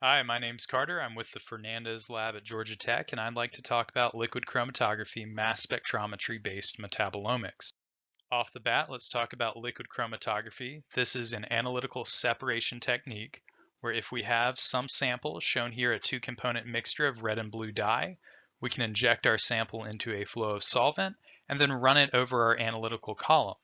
Hi, my name's Carter. I'm with the Fernandez Lab at Georgia Tech, and I'd like to talk about liquid chromatography mass spectrometry based metabolomics. Off the bat, let's talk about liquid chromatography. This is an analytical separation technique where if we have some sample, shown here a two-component mixture of red and blue dye, we can inject our sample into a flow of solvent and then run it over our analytical column.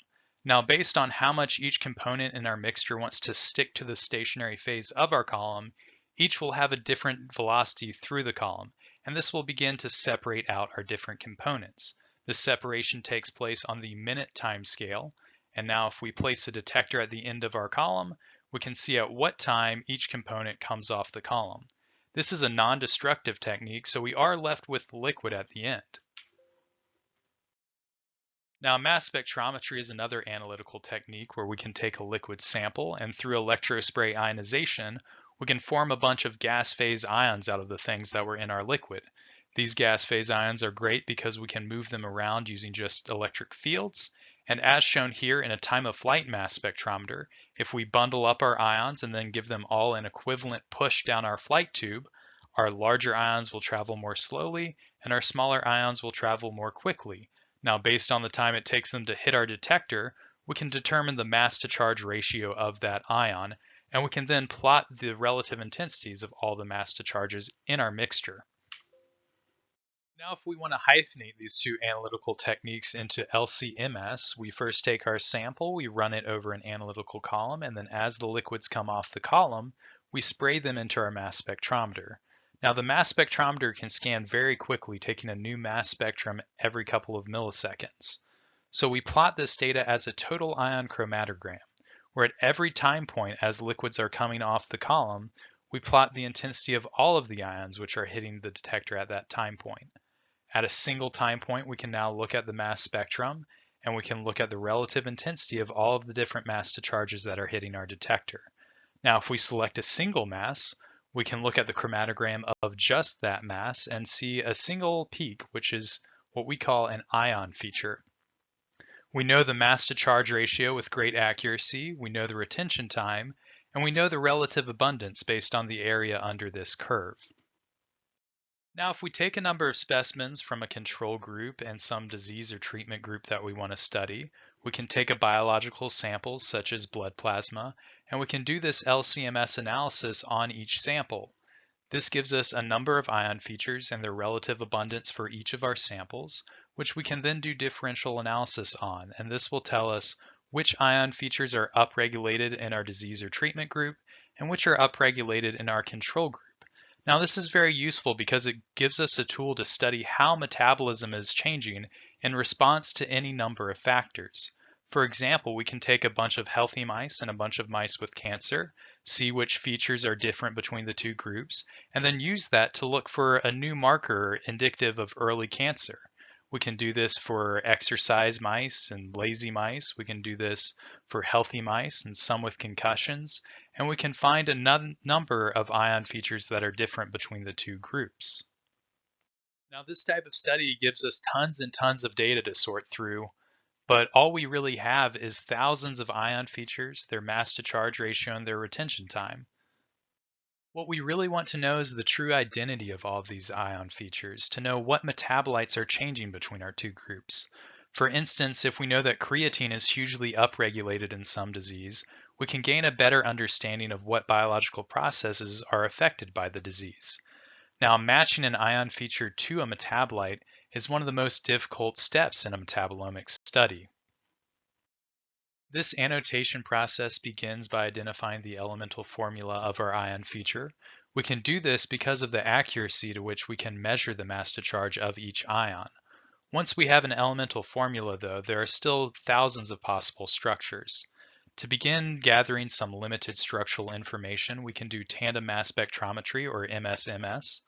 Now, based on how much each component in our mixture wants to stick to the stationary phase of our column, each will have a different velocity through the column, and this will begin to separate out our different components. This separation takes place on the minute time scale, and now if we place a detector at the end of our column, we can see at what time each component comes off the column. This is a non-destructive technique, so we are left with liquid at the end. Now, mass spectrometry is another analytical technique where we can take a liquid sample and through electrospray ionization, we can form a bunch of gas phase ions out of the things that were in our liquid. These gas phase ions are great because we can move them around using just electric fields. And as shown here in a time of flight mass spectrometer, if we bundle up our ions and then give them all an equivalent push down our flight tube, our larger ions will travel more slowly and our smaller ions will travel more quickly. Now, based on the time it takes them to hit our detector, we can determine the mass to charge ratio of that ion, and we can then plot the relative intensities of all the mass to charges in our mixture. Now, if we want to hyphenate these two analytical techniques into LCMS, we first take our sample, we run it over an analytical column, and then as the liquids come off the column, we spray them into our mass spectrometer. Now, the mass spectrometer can scan very quickly, taking a new mass spectrum every couple of milliseconds. So we plot this data as a total ion chromatogram, where at every time point as liquids are coming off the column, we plot the intensity of all of the ions which are hitting the detector at that time point. At a single time point, we can now look at the mass spectrum, and we can look at the relative intensity of all of the different mass to charges that are hitting our detector. Now, if we select a single mass, we can look at the chromatogram of just that mass and see a single peak, which is what we call an ion feature. We know the mass to charge ratio with great accuracy, we know the retention time, and we know the relative abundance based on the area under this curve. Now, if we take a number of specimens from a control group and some disease or treatment group that we want to study, we can take a biological sample such as blood plasma, and we can do this LCMS analysis on each sample. This gives us a number of ion features and their relative abundance for each of our samples, which we can then do differential analysis on, and this will tell us which ion features are upregulated in our disease or treatment group and which are upregulated in our control group. Now, this is very useful because it gives us a tool to study how metabolism is changing in response to any number of factors. For example, we can take a bunch of healthy mice and a bunch of mice with cancer, see which features are different between the two groups, and then use that to look for a new marker indicative of early cancer. We can do this for exercise mice and lazy mice. We can do this for healthy mice and some with concussions. And we can find a number of ion features that are different between the two groups. Now, this type of study gives us tons and tons of data to sort through, but all we really have is thousands of ion features, their mass to charge ratio, and their retention time. What we really want to know is the true identity of all of these ion features, to know what metabolites are changing between our two groups. For instance, if we know that creatine is hugely upregulated in some disease, we can gain a better understanding of what biological processes are affected by the disease. Now, matching an ion feature to a metabolite is one of the most difficult steps in a metabolomics study. This annotation process begins by identifying the elemental formula of our ion feature. We can do this because of the accuracy to which we can measure the mass to charge of each ion. Once we have an elemental formula, though, there are still thousands of possible structures. To begin gathering some limited structural information, we can do tandem mass spectrometry, or MSMS,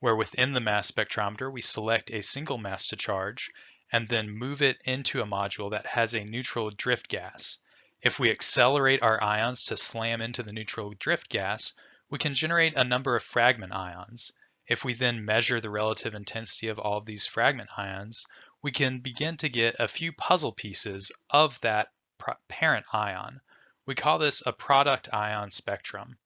where within the mass spectrometer we select a single mass to charge and then move it into a module that has a neutral drift gas. If we accelerate our ions to slam into the neutral drift gas, we can generate a number of fragment ions. If we then measure the relative intensity of all of these fragment ions, we can begin to get a few puzzle pieces of that parent ion. We call this a product ion spectrum.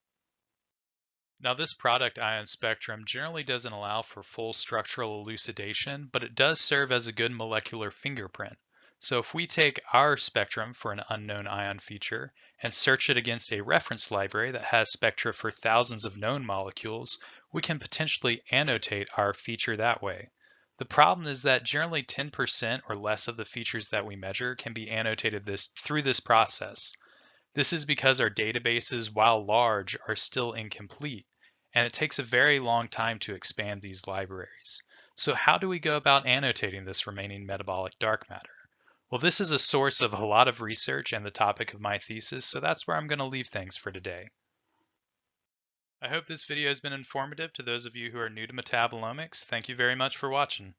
Now, this product ion spectrum generally doesn't allow for full structural elucidation, but it does serve as a good molecular fingerprint. So if we take our spectrum for an unknown ion feature and search it against a reference library that has spectra for thousands of known molecules, we can potentially annotate our feature that way. The problem is that generally 10% or less of the features that we measure can be annotated through this process. This is because our databases, while large, are still incomplete, and it takes a very long time to expand these libraries. So how do we go about annotating this remaining metabolic dark matter? Well, this is a source of a lot of research and the topic of my thesis, so that's where I'm going to leave things for today. I hope this video has been informative to those of you who are new to metabolomics. Thank you very much for watching.